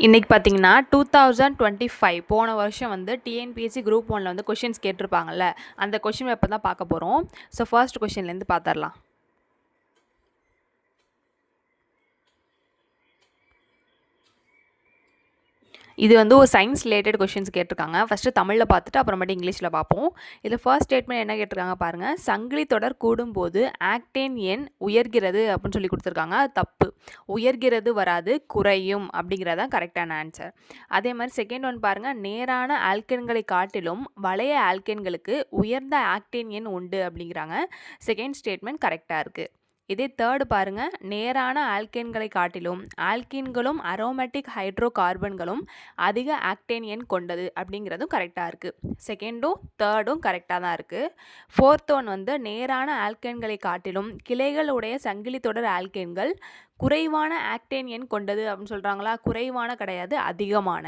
இன்னைக்கு பார்த்தீங்கன்னா 2025 போன வருஷம் வந்து டிஎன்பிஎஸ்சி குரூப் 1ல வந்து கொஷின்ஸ் கேட்டிருப்பாங்கல்ல, அந்த கொஷின் பேப்பர் தான் பார்க்க போகிறோம். ஸோ ஃபர்ஸ்ட் கொஷின்லேருந்து பார்த்துடலாம். இது வந்து ஒரு சயின்ஸ் ரிலேட்டட் கொஷின்ஸ் கேட்டிருக்காங்க. ஃபஸ்ட்டு தமிழில் பார்த்துட்டு அப்புறமேட்டு இங்கிலீஷில் பார்ப்போம். இதில் ஃபர்ஸ்ட் ஸ்டேட்மெண்ட் என்ன கேட்டிருக்காங்க பாருங்கள். சங்கிலி தொடர் கூடும்போது ஆக்டேன் எண் உயர்கிறது அப்படின்னு சொல்லி கொடுத்துருக்காங்க. அது தப்பு. உயர்கிறது வராது, குறையும் அப்படிங்கிறதான் கரெக்டான ஆன்சர். அதே மாதிரி செகண்ட் ஒன் பாருங்கள். நேரான ஆல்கேன்களை காட்டிலும் வளைய ஆல்கேன்களுக்கு உயர்ந்த ஆக்டேன் எண் உண்டு அப்படிங்கிறாங்க. செகண்ட் ஸ்டேட்மெண்ட் கரெக்டாக இருக்குது. இதே தேர்டு பாருங்கள். நேரான ஆல்கேன்களை காட்டிலும் ஆல்கீன்களும் அரோமேட்டிக் ஹைட்ரோ கார்பன்களும் அதிக ஆக்டேன் எண் கொண்டது அப்படிங்கிறதும் கரெக்டாக இருக்குது. செகண்டும் தேர்டும் கரெக்டாக தான் இருக்குது. ஃபோர்த் ஒன் வந்து நேரான ஆல்கேன்களை காட்டிலும் கிளைகளுடைய சங்கிலி தொடர் ஆல்கேன்கள் குறைவான ஆக்டேன் எண் கொண்டது அப்படின்னு சொல்கிறாங்களா? குறைவான கிடையாது, அதிகமான.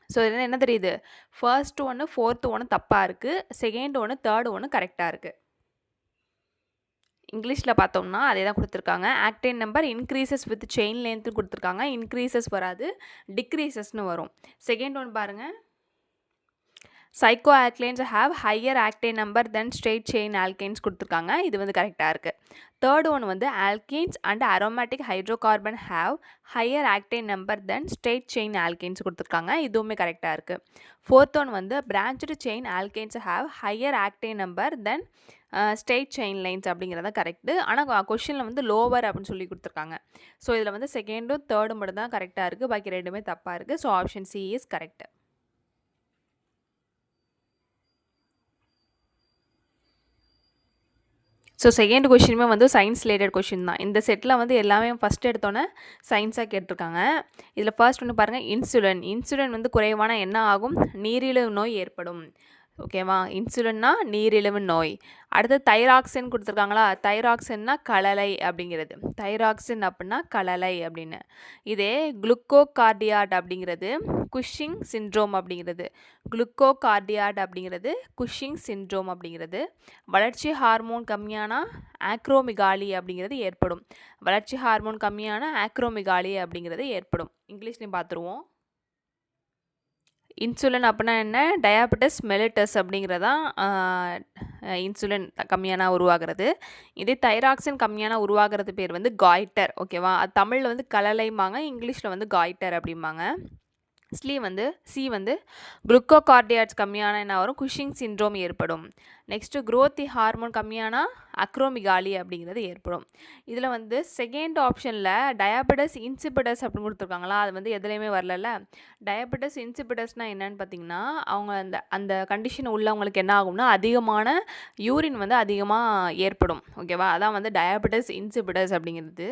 ஸோ இதில் என்ன தெரியுது? ஃபர்ஸ்ட் ஒன்று ஃபோர்த்து ஒன்று தப்பாக இருக்குது, செகண்ட் ஒன்று தேர்டு ஒன்று கரெக்டாக இருக்குது. இங்கிலீஷில் பார்த்தோம்னா அதே தான் கொடுத்துருக்காங்க. Octane number increases with chain length கொடுத்துருக்காங்க. இன்க்ரீசஸ் வராது, டிக்ரீசஸ்னு வரும். செகண்ட் ஒன் பாருங்கள். Psycho alkanes have higher octane number then straight chain alkanes கொடுத்துருக்காங்க. இது வந்து கரெக்டாக இருக்குது. தேர்ட் ஒன் வந்து alkanes and aromatic hydro carbon have higher octane number then straight chain alkanes கொடுத்துருக்காங்க. இதுவுமே கரெக்டாக இருக்குது. ஃபோர்த் ஒன் வந்து branched chain alkanes have higher octane number then straight chain lines அப்படிங்கிறத கரெக்டு. ஆனால் கொஷினில் வந்து லோவர் அப்படின்னு சொல்லி கொடுத்துருக்காங்க. ஸோ இதில் வந்து செகண்டும் தேர்டும் மட்டும் தான் கரெக்டாக இருக்குது, பாக்கி ரெண்டுமே தப்பாக இருக்குது. So option C is correct. So second கொஷினுமே வந்து சயின்ஸ் ரிலேட்டட் கொஷின் தான். இந்த செட்டில் வந்து எல்லாமே ஃபஸ்ட் எடுத்தோன்னே சயின்ஸாக கேட்டிருக்காங்க. இதில் ஃபர்ஸ்ட் ஒன்று பாருங்கள். இன்சுலின் வந்து குறைவான என்ன ஆகும்? நீரிழிவு நோய் ஏற்படும். ஓகேவா? இன்சுலின்னா நீரிழிவு நோய். அடுத்து தைராக்சின் கொடுத்துருக்காங்களா? தைராக்சின்னா கலலை அப்படிங்கிறது. தைராக்சின் அப்படின்னா கலலை அப்படின்னு. இதே குளுக்கோகார்டியாட் அப்படிங்கிறது குஷிங் சிண்ட்ரோம் அப்படிங்கிறது. குளுக்கோகார்டியாட் அப்படிங்கிறது குஷிங் சிண்ட்ரோம் அப்படிங்கிறது. வளர்ச்சி ஹார்மோன் கம்மியான ஆக்ரோமிகாலி அப்படிங்கிறது ஏற்படும். வளர்ச்சி ஹார்மோன் கம்மியான ஆக்ரோமிகாலி அப்படிங்கிறது ஏற்படும். இங்கிலீஷ்லையும் பார்த்துருவோம். இன்சுலின் அப்படின்னா என்ன? டயாபெட்டிஸ் மெலிட்டஸ் அப்படிங்கிறதான் இன்சுலின் கம்மியான உருவாகிறது. இதே தைராக்சின் கம்மியான உருவாகிறது பேர் வந்து காய்டர். ஓகேவா? அது தமிழில் வந்து கலலைம்பாங்க, இங்கிலீஷில் வந்து காய்டர் அப்படிம்பாங்க. சி வந்து குளுக்கோகார்டியாட்ஸ் கம்மியான என்ன வரும்? குஷிங் சிண்ட்ரோம் ஏற்படும். நெக்ஸ்ட்டு குரோத்தி ஹார்மோன் கம்மியான அக்ரோமிகாலி அப்படிங்கிறது ஏற்படும். இதில் வந்து செகண்ட் ஆப்ஷனில் டயாபெட்டிஸ் இன்சிபிடஸ் அப்படின்னு கொடுத்துருக்காங்களா? அது வந்து எதுலேயுமே வரல. டயாபெட்டிஸ் இன்சிபிடஸ்னால் என்னன்னு பார்த்தீங்கன்னா, அவங்க அந்த கண்டிஷன் உள்ளவங்களுக்கு என்ன ஆகும்னா அதிகமான யூரின் வந்து அதிகமாக ஏற்படும். ஓகேவா? அதான் வந்து டயாபெட்டிஸ் இன்சிபிடஸ் அப்படிங்கிறது.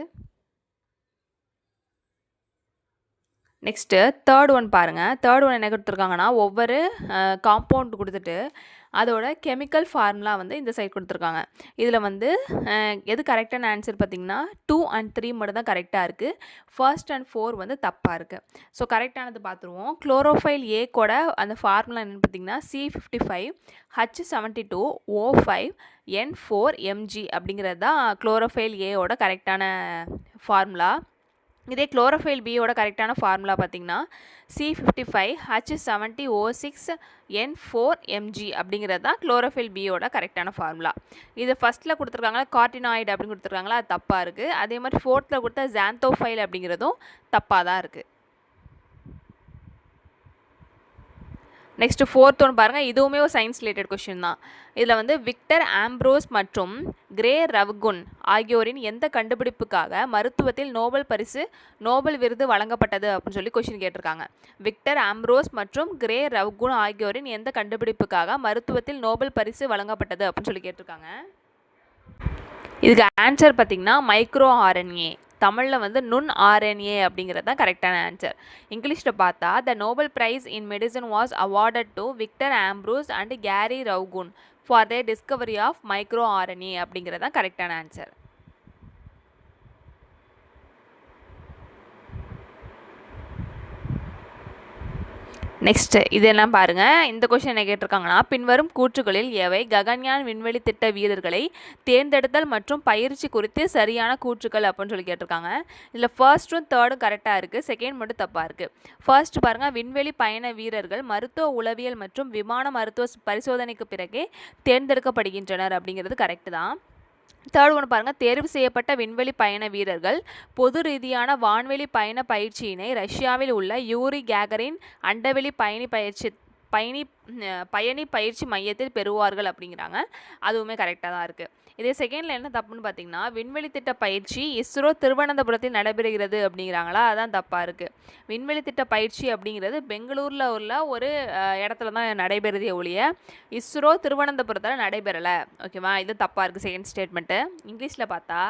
நெக்ஸ்ட்டு தேர்ட் ஒன் பாருங்கள். தேர்ட் ஒன் என்ன கொடுத்துருக்காங்கன்னா, ஒவ்வொரு காம்பவுண்ட் கொடுத்துட்டு அதோட கெமிக்கல் ஃபார்முலா வந்து இந்த சைட் கொடுத்துருக்காங்க. இதில் வந்து எது கரெக்டான ஆன்சர் பார்த்திங்கன்னா 2 and 3 மட்டும் தான் கரெக்டாக இருக்குது. ஃபர்ஸ்ட் அண்ட் 4 வந்து தப்பாக இருக்குது. ஸோ கரெக்டானது பார்த்துருவோம். குளோரோஃபைல் ஏ கூட அந்த ஃபார்முலா என்னென்னு பார்த்திங்கன்னா C55 H72 O5 N4 Mg அப்படிங்கிறது தான் குளோரோஃபைல் ஏயோட கரெக்டான ஃபார்முலா. இதே குளோரோஃபைல் பியோட கரெக்டான ஃபார்முலா பார்த்திங்கன்னா C55 H70 O6 N4 Mg அப்படிங்கிறது தான் குளோரோஃபைல் பியோட கரெக்டான ஃபார்முலா. இது ஃபஸ்ட்டில் கொடுத்துருக்காங்களா கார்டினாய்டு அப்படின்னு கொடுத்துருக்காங்களா? அது தப்பாக இருக்குது. அதே மாதிரி ஃபோர்த்தில் கொடுத்த ஜாந்தோஃபைல் அப்படிங்கிறதும் தப்பாக தான் இருக்குது. நெக்ஸ்ட்டு ஃபோர்த் ஒன்று பாருங்கள். இதுவுமே ஒரு சயின்ஸ் ரிலேட்டட் கொஷின் தான். இதில் வந்து விக்டர் ஆம்ப்ரோஸ் மற்றும் கிரே ரவ்குன் ஆகியோரின் எந்த கண்டுபிடிப்புக்காக மருத்துவத்தில் நோபல் விருது வழங்கப்பட்டது அப்படின்னு சொல்லி கொஷின் கேட்டிருக்காங்க. விக்டர் ஆம்ப்ரோஸ் மற்றும் கிரே ரவ்குன் ஆகியோரின் எந்த கண்டுபிடிப்புக்காக மருத்துவத்தில் நோபல் பரிசு வழங்கப்பட்டது அப்படின்னு சொல்லி கேட்டிருக்காங்க. இதுக்கு ஆன்சர் பார்த்திங்கன்னா மைக்ரோ ஆர்என்ஏ. தமிழில் வந்து நுண் ஆர்என்ஏ அப்படிங்கிறது தான் கரெக்டான ஆன்சர். இங்கிலீஷில் பார்த்தா the Nobel prize in medicine was awarded to Victor Ambros and Gary Ruvkun for the discovery of micro RNA அப்படிங்கிறது தான் கரெக்டான ஆன்சர். நெக்ஸ்ட் இதெல்லாம் பாருங்க. இந்த கொஸ்டின் என்ன கேட்டிருக்காங்கன்னா, பின்வரும் கூற்றுகளில் எவை ககன்யான் விண்வெளி திட்ட வீரர்களை தேர்ந்தெடுத்தல் மற்றும் பயிற்சி குறித்து சரியான கூற்றுக்கள் அப்படின்னு சொல்லி கேட்டிருக்காங்க. இதில் ஃபர்ஸ்ட்டும் தேர்டும் கரெக்டாக இருக்குது, செகண்ட் மட்டும் தப்பாக இருக்குது. ஃபர்ஸ்ட் பாருங்கள், விண்வெளி பயண வீரர்கள் மருத்துவ உளவியல் மற்றும் விமான மருத்துவ பரிசோதனைக்கு பிறகே தேர்ந்தெடுக்கப்படுகின்றனர் அப்படிங்கிறது கரெக்டு தான். தேர்ட் ஒன்று பாருங்கள், தேர்வு செய்யப்பட்ட விண்வெளி பயண வீரர்கள் பொது ரீதியான வான்வெளி பயண பயிற்சியினை ரஷ்யாவில் உள்ள யூரி கேகரின் அண்டவெளி பயணி பயிற்சி மையத்தில் பெறுவார்கள் அப்படிங்கிறாங்க. அதுவுமே கரெக்டாக தான் இருக்குது. இதே செகண்டில் என்ன தப்புன்னு பார்த்தீங்கன்னா, விண்வெளி திட்ட பயிற்சி இஸ்ரோ திருவனந்தபுரத்தில் நடைபெறுகிறது அப்படிங்கிறாங்களா, அதான் தப்பாக இருக்குது. விண்வெளி திட்ட பயிற்சி அப்படிங்கிறது பெங்களூரில் உள்ள ஒரு இடத்துல தான் நடைபெறுதே ஒழிய இஸ்ரோ திருவனந்தபுரத்தில் நடைபெறலை. ஓகேவா, இது தப்பாக இருக்குது செகண்ட் ஸ்டேட்மெண்ட்டு. இங்கிலீஷில் பார்த்தா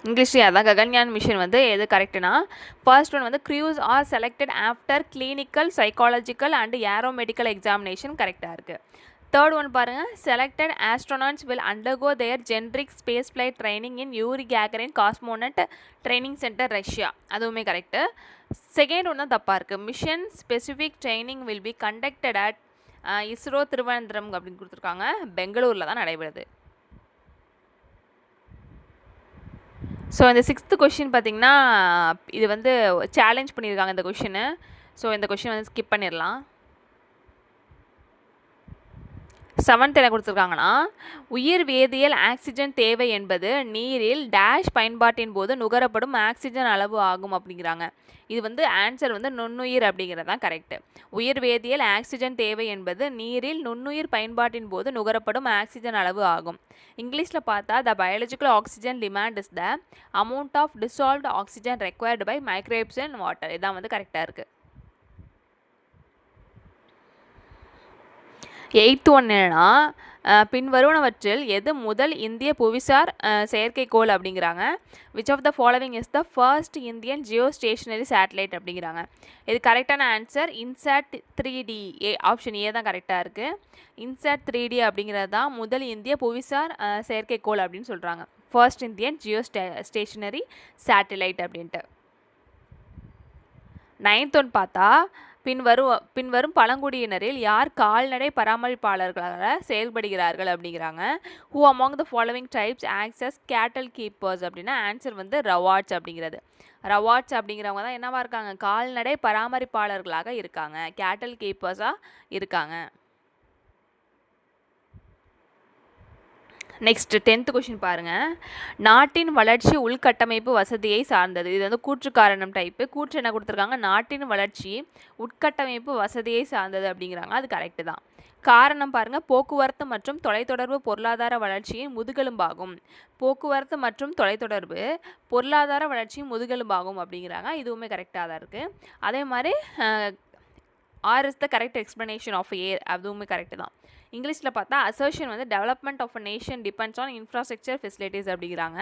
இங்கிலீஷ்லேயே அதான் ககன்யான் மிஷன் வந்து எது கரெக்டுனா, ஃபர்ஸ்ட் ஒன் வந்து crews are selected after clinical psychological and aeromedical examination கரெக்டாக இருக்குது. தேர்ட் ஒன் பாருங்கள், selected astronauts will undergo their generic space flight training in Yuri Gagarin cosmonaut training centre Russia, அதுவுமே கரெக்டு. செகண்ட் ஒன் தான் தப்பாக இருக்குது. Mission specific training will be conducted at ISRO Thiruvananthapuram அப்படின்னு கொடுத்துருக்காங்க, பெங்களூரில் தான் நடைபெறுது. ஸோ இந்த 6th கொஷின் பார்த்திங்கன்னா, இது வந்து சேலஞ்ச் பண்ணியிருக்காங்க இந்த கொஷினு. ஸோ இந்த கொஷின் வந்து ஸ்கிப் பண்ணிடலாம். 7th என்ன கொடுத்துருக்காங்கன்னா, உயிர் வேதியியல் ஆக்சிஜன் தேவை என்பது நீரில் டேஷ் பயன்பாட்டின் போது நுகரப்படும் ஆக்சிஜன் அளவு ஆகும் அப்படிங்கிறாங்க. இது வந்து ஆன்சர் வந்து நுண்ணுயிர் அப்படிங்கிறது தான் கரெக்டு. உயிர் வேதியியல் ஆக்சிஜன் தேவை என்பது நீரில் நுண்ணுயிர் பயன்பாட்டின் போது நுகரப்படும் ஆக்சிஜன் அளவு ஆகும். இங்கிலீஷில் பார்த்தா the biological oxygen demand is the amount of dissolved oxygen required by microbes and water, இதான் வந்து கரெக்டாக இருக்குது. 8th ஒன் என்னன்னா, பின்வருவனவற்றில் எது முதல் இந்திய புவிசார் செயற்கைக்கோள் அப்படிங்கிறாங்க. Which of the following is the first Indian geostationary satellite அப்படிங்கிறாங்க. இது கரெக்டான answer INSAT 3D, option A தான் கரெக்டாக இருக்குது. இன்சாட் 3D அப்படிங்கிறது தான் முதல் இந்திய புவிசார் செயற்கைக்கோள் அப்படின்னு சொல்கிறாங்க. First Indian geostationary satellite அப்படின்ட்டு. 9th ஒன் பார்த்தா, பின்வரும் பழங்குடியினரில் யார் கால்நடை பராமரிப்பாளர்களாக செயல்படுகிறார்கள் அப்படிங்கிறாங்க. Who among the following types access கேட்டல் கீப்பர்ஸ் அப்படின்னா ஆன்சர் வந்து ரவாட்ஸ் அப்படிங்கிறது. ரவாட்ஸ் அப்படிங்கிறவங்க தான் என்னவா இருக்காங்க, கால்நடை பராமரிப்பாளர்களாக இருக்காங்க, கேட்டல் கீப்பர்ஸாக இருக்காங்க. நெக்ஸ்ட் 10th கொஷின் பாருங்கள், நாட்டின் வளர்ச்சி உள்கட்டமைப்பு வசதியை சார்ந்தது. இது வந்து கூற்று காரணம் டைப்பு. கூற்று என்ன கொடுத்துருக்காங்க, நாட்டின் வளர்ச்சி உட்கட்டமைப்பு வசதியை சார்ந்தது அப்படிங்கிறாங்க, அது கரெக்டு தான். காரணம் பாருங்கள், போக்குவரத்து மற்றும் தொலைத்தொடர்பு பொருளாதார வளர்ச்சியின் முதுகெலும்பாகும். போக்குவரத்து மற்றும் தொலைத்தொடர்பு பொருளாதார வளர்ச்சியின் முதுகெலும்பாகும் அப்படிங்கிறாங்க, இதுவுமே கரெக்டாக தான் இருக்குது. அதே மாதிரி R is the correct explanation of A, அதுவுமே கரெக்டு தான். இங்கிலீஷில் பார்த்தா அசர்ஷன் வந்து development of a nation depends on infrastructure facilities அப்படிங்கிறாங்க,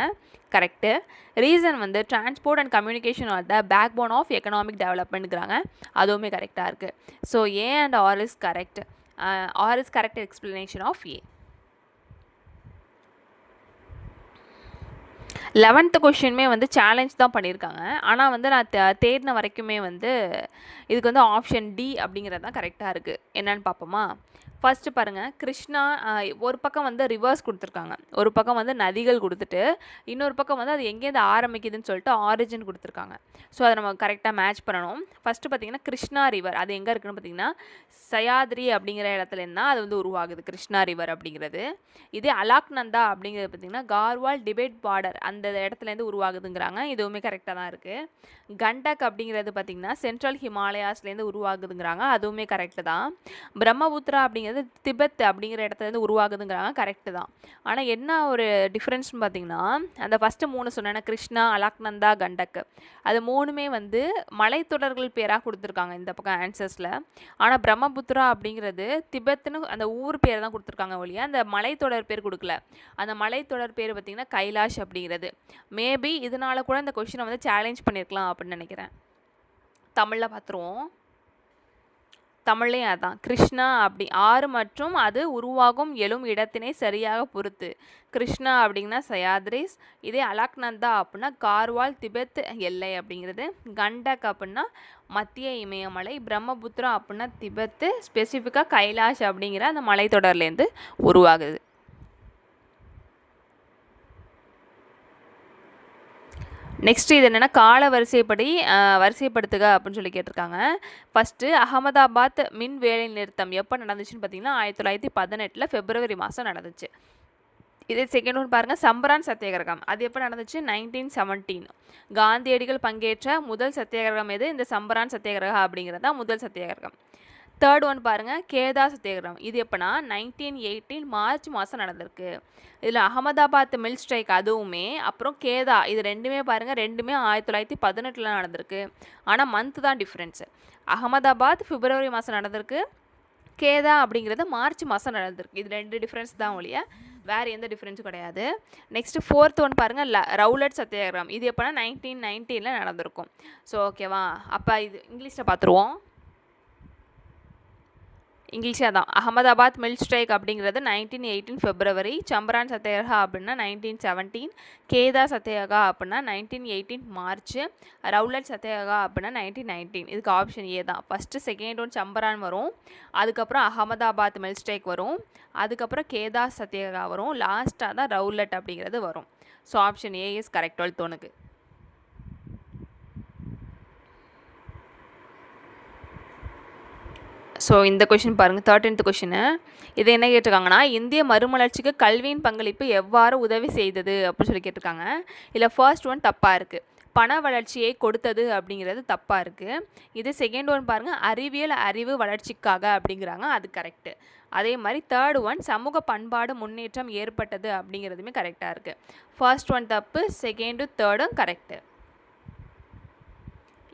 கரெக்டு. ரீசன் வந்து transport and communication are the backbone of economic டெவலப்மெண்ட்ங்கிறாங்க, அதுவுமே கரெக்டாக இருக்குது. So A and R is correct. R is correct explanation of A. 11th கொஷினுமே வந்து challenge தான் பண்ணியிருக்காங்க. ஆனால் வந்து நான் தேடின வரைக்குமே வந்து இதுக்கு வந்து ஆப்ஷன் டி அப்படிங்கிறது தான் கரெக்டாக இருக்குது. என்னன்னு பார்ப்போமா. ஃபஸ்ட்டு பாருங்கள், கிருஷ்ணா ஒரு பக்கம் வந்து ரிவர்ஸ் கொடுத்துருக்காங்க, ஒரு பக்கம் வந்து நதிகள் கொடுத்துட்டு இன்னொரு பக்கம் வந்து அது எங்கேருந்து ஆரம்பிக்குதுன்னு சொல்லிட்டு ஆரிஜின் கொடுத்துருக்காங்க. ஸோ அதை நம்ம கரெக்டாக மேட்ச் பண்ணணும். ஃபஸ்ட்டு பார்த்திங்கன்னா கிருஷ்ணா ரிவர் அது எங்கே இருக்குதுன்னு பார்த்திங்கன்னா சயாத்ரி அப்படிங்கிற இடத்துலேருந்து தான் அது வந்து உருவாகுது, கிருஷ்ணா ரிவர் அப்படிங்கிறது. இதே அலாக்நந்தா அப்படிங்கிறது பார்த்திங்கன்னா கார்வால் டிபேட் பார்டர் அந்த இடத்துலேருந்து உருவாகுதுங்கிறாங்க, இதுவுமே கரெக்டாக தான் இருக்குது. கண்டக் அப்படிங்கிறது பார்த்திங்கன்னா சென்ட்ரல் ஹிமாலயாஸ்லேருந்து உருவாகுதுங்கிறாங்க, அதுவுமே கரெக்டு தான். பிரம்மபுத்திரா அப்படிங்கிறது திபெத் அப்படிங்கிற இடத்துலேருந்து உருவாகுதுங்கிறாங்க, கரெக்டு தான். ஆனால் என்ன ஒரு டிஃப்ரென்ஸ்னு பார்த்திங்கன்னா, அந்த ஃபஸ்ட்டு 3 சொன்னேன்னா கிருஷ்ணா, அலாக்நந்தா, கண்டக், அது 3மே வந்து மலைத்தொடர்கள் பேராக கொடுத்துருக்காங்க இந்த பக்கம் ஆன்சர்ஸில். ஆனால் பிரம்மபுத்திரா அப்படிங்கிறது திபெத்துன்னு அந்த ஊர் பேரை தான் கொடுத்துருக்காங்க ஒழிய அந்த மலைத்தொடர் பேர் கொடுக்கல. அந்த மலைத்தொடர் பேர் பார்த்திங்கன்னா கைலாஷ் அப்படிங்கிறது. மேபி இதனால கூட இந்த கொஷினை வந்து சேலஞ்ச் பண்ணியிருக்கலாம் அப்படின்னு நினைக்கிறேன். தமிழில் பார்த்துருவோம். தமிழ்லேயும் அதான். கிருஷ்ணா அப்படி ஆறு மற்றும் அது உருவாகும் எழும் இடத்தினை சரியாக பொறுத்து. கிருஷ்ணா அப்படின்னா சயாத்ரிஸ். இதே அலக்நந்தா அப்படின்னா கார்வால் திபெத் எல்லை அப்படிங்கிறது. கண்டக் அப்படின்னா மத்திய இமயமலை. பிரம்மபுத்திரா அப்படின்னா திபெத்து. ஸ்பெசிஃபிக்காக கைலாஷ் அப்படிங்கிற அந்த மலைத்தொடர்லேருந்து உருவாகுது. நெக்ஸ்ட் இது என்னென்னா கால வரிசைப்படி வரிசைப்படுத்துக அப்படின்னு சொல்லி கேட்டிருக்காங்க. ஃபஸ்ட்டு அகமதாபாத் மின் வேலை நிறுத்தம் எப்போ நடந்துச்சுன்னு பார்த்தீங்கன்னா 1918 February மாதம் நடந்துச்சு. இதே செகண்ட் ஒன் பாருங்கள், சம்பரான் சத்தியாகிரகம் அது எப்போ நடந்துச்சு? 1917. காந்தியடிகள் பங்கேற்ற முதல் சத்தியாகிரகம் எது? இந்த சம்பரான் சத்தியாகிரகம் அப்படிங்கிறது தான் முதல் சத்தியாகிரகம். தேர்ட் ஒன் பாருங்கள், கேதா சத்தியாகிரகம் இது எப்போனா 1918 மார்ச் மாதம் நடந்திருக்கு. இதில் அகமதாபாத் மில் ஸ்ட்ரைக் அதுவுமே, அப்புறம் கேதா இது ரெண்டுமே பாருங்கள், ரெண்டுமே 1918 நடந்திருக்கு. ஆனால் மந்த் தான் டிஃப்ரென்ஸு. அகமதாபாத் February மாதம் நடந்திருக்கு, கேதா அப்படிங்கிறது மார்ச் மாதம் நடந்திருக்கு. இது ரெண்டு டிஃப்ரென்ஸ் தான் ஒழிய வேறு எந்த டிஃப்ரென்ஸும் கிடையாது. நெக்ஸ்ட்டு ஃபோர்த் ஒன் பாருங்கள், ரவுலட் சத்தியாகிரகம் இது எப்போனா 1919 நடந்திருக்கும். ஸோ ஓகேவா, அப்போ இது இங்கிலீஷில் பார்த்துருவோம். இங்கிலீஷாக தான். அகமதாபாத் மில் ஸ்ட்ரைக் அப்படிங்கிறது 1918 February. சம்பரான் சத்தியாகிரகா அப்படின்னா 1917. கேதா சத்தியாகிரகா அப்படின்னா 1918 மார்ச். ரவுலட் சத்தியாகிரகா அப்படின்னா 1919. இதுக்கு ஆப்ஷன் ஏ தான். ஃபஸ்ட்டு செகண்ட் ஒன் சம்பரான் வரும், அதுக்கப்புறம் அகமதாபாத் மில் ஸ்ட்ரைக் வரும், அதுக்கப்புறம் கேதா சத்தியாகிரகா வரும், லாஸ்ட்டாக தான் ரவுலட் அப்படிங்கிறது வரும். So option A is correct 12th ஒனுக்கு. ஸோ இந்த கொஷின் பாருங்கள், 13th கொஷினு. இது என்ன கேட்டிருக்காங்கன்னா, இந்திய மறுமலர்ச்சிக்கு கல்வியின் பங்களிப்பு எவ்வாறு உதவி செய்தது அப்படின்னு சொல்லி கேட்டிருக்காங்க. இதில் ஃபர்ஸ்ட் ஒன் தப்பாக இருக்குது, பண வளர்ச்சியை கொடுத்தது அப்படிங்கிறது தப்பாக இருக்குது. இது செகண்ட் ஒன் பாருங்கள், அறிவியல் அறிவு வளர்ச்சிக்காக அப்படிங்கிறாங்க, அது கரெக்டு. அதே மாதிரி தேர்ட் ஒன் சமூக பண்பாடு முன்னேற்றம் ஏற்பட்டது அப்படிங்கிறதுமே கரெக்டாக இருக்குது. ஃபர்ஸ்ட் ஒன் தப்பு, செகண்டும் தேர்டும் கரெக்டு.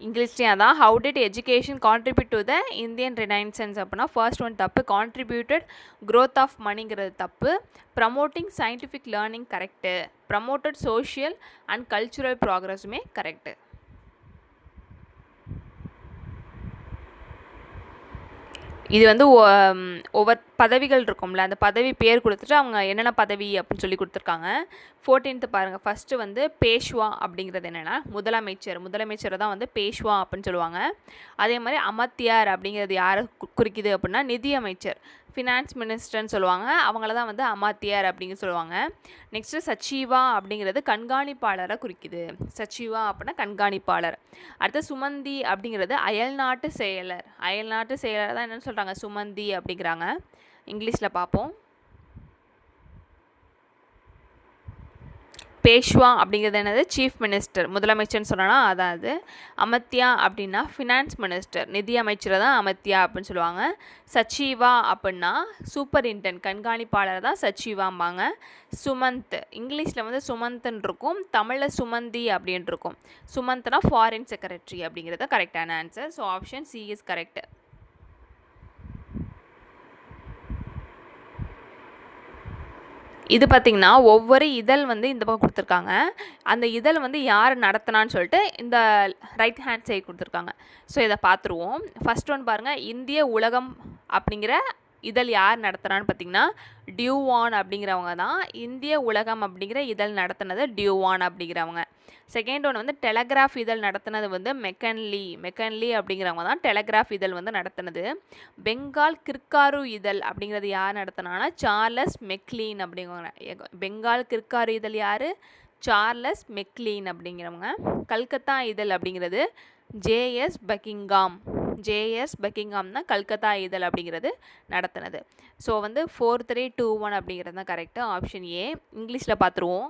இங்கிலீஷ்லேயே தான். How did education contribute to the Indian renaissance அப்படின்னா ஃபர்ஸ்ட் ஒன் தப்பு, கான்ட்ரிபியூட்டட் க்ரோத் ஆஃப் மணிங்கிறது தப்பு. Promoting scientific learning correct. Promoted social and cultural ப்ராக்ரஸுமே கரெக்டு. இது வந்து ஒவ்வொரு பதவிகள் இருக்கும்ல, அந்த பதவி பேர் கொடுத்துட்டு அவங்க என்னென்ன பதவி அப்படின்னு சொல்லி கொடுத்துருக்காங்க. 14th பாருங்கள், ஃபஸ்ட்டு வந்து பேஷ்வா அப்படிங்கிறது என்னென்னா முதலமைச்சரை தான் வந்து பேஷ்வா அப்படின்னு சொல்லுவாங்க. அதே மாதிரி அமத்தியார் அப்படிங்கிறது யாரை குறிக்குது அப்படின்னா நிதியமைச்சர், ஃபினான்ஸ் மினிஸ்டர்னு சொல்லுவாங்க, அவங்கள தான் வந்து அமாத்தியார் அப்படிங்க சொல்லுவாங்க. நெக்ஸ்ட்டு சச்சிவா அப்படிங்கிறது கண்காணிப்பாளரை குறிக்குது. சச்சிவா அப்படின்னா கண்காணிப்பாளர். அடுத்து சுமந்தி அப்படிங்கிறது அயல்நாட்டு செயலர் தான் என்னென்னு சொல்கிறாங்க, சுமந்தி அப்படிங்கிறாங்க. இங்கிலீஷில் பார்ப்போம். பேஷ்வா அப்படிங்கிறது என்னது? சீஃப் மினிஸ்டர், முதலமைச்சர்னு சொன்னால் அதான் அது. அமத்தியா அப்படின்னா ஃபினான்ஸ் மினிஸ்டர், நிதி அமைச்சரை தான் அமத்தியா அப்படின்னு சொல்லுவாங்க. சச்சிவா அப்படின்னா சூப்பரிண்டென்ட், கண்காணிப்பாளர் தான் சச்சிவாம்பாங்க. சுமந்த், இங்கிலீஷில் வந்து சுமந்த்ன்னு இருக்கும், தமிழில் சுமந்தி அப்படின்ட்டு இருக்கும். சுமந்த்னா ஃபாரின் செக்ரட்டரி அப்படிங்கிறது கரெக்டான answer. So option C is correct. இது பார்த்திங்கன்னா ஒவ்வொரு இதழ் வந்து இந்த பக்கம் கொடுத்துருக்காங்க. அந்த இதழ் வந்து யார் நடத்தினான்னு சொல்லிட்டு இந்த ரைட் ஹேண்ட் சைடு கொடுத்துருக்காங்க. ஸோ இதை பார்த்துருவோம். ஃபஸ்ட் ஒன் பாருங்கள், இந்திய உலகம் அப்படிங்கிற இதழ் யார் நடத்துகிறான்னு பார்த்தீங்கன்னா டியூவான் அப்படிங்கிறவங்க தான். இந்திய உலகம் அப்படிங்கிற இதழ் நடத்தினது டியூவான் அப்படிங்கிறவங்க. செகண்ட் ஒன் வந்து டெலகிராஃப் இதழ் நடத்தினது வந்து மெக்கன்லி அப்படிங்கிறவங்க தான் டெலகிராஃப் இதழ் வந்து நடத்தினது. பெங்கால் கிற்காரு இதழ் அப்படிங்கிறது யார் நடத்தினான்னா சார்லஸ் மெக்லீன் அப்படிங்கிறவங்க. பெங்கால் கிற்காரு இதழ் யார்? சார்லஸ் மெக்லீன் அப்படிங்கிறவங்க. கல்கத்தா இதழ் அப்படிங்கிறது ஜேஎஸ் பக்கிங்காம் தான் கல்கத்தா இதழ் அப்படிங்கிறது நடத்தினது. ஸோ வந்து 4321 அப்படிங்கிறது தான் கரெக்டு, ஆப்ஷன் ஏ. இங்கிலீஷில் பார்த்துருவோம்.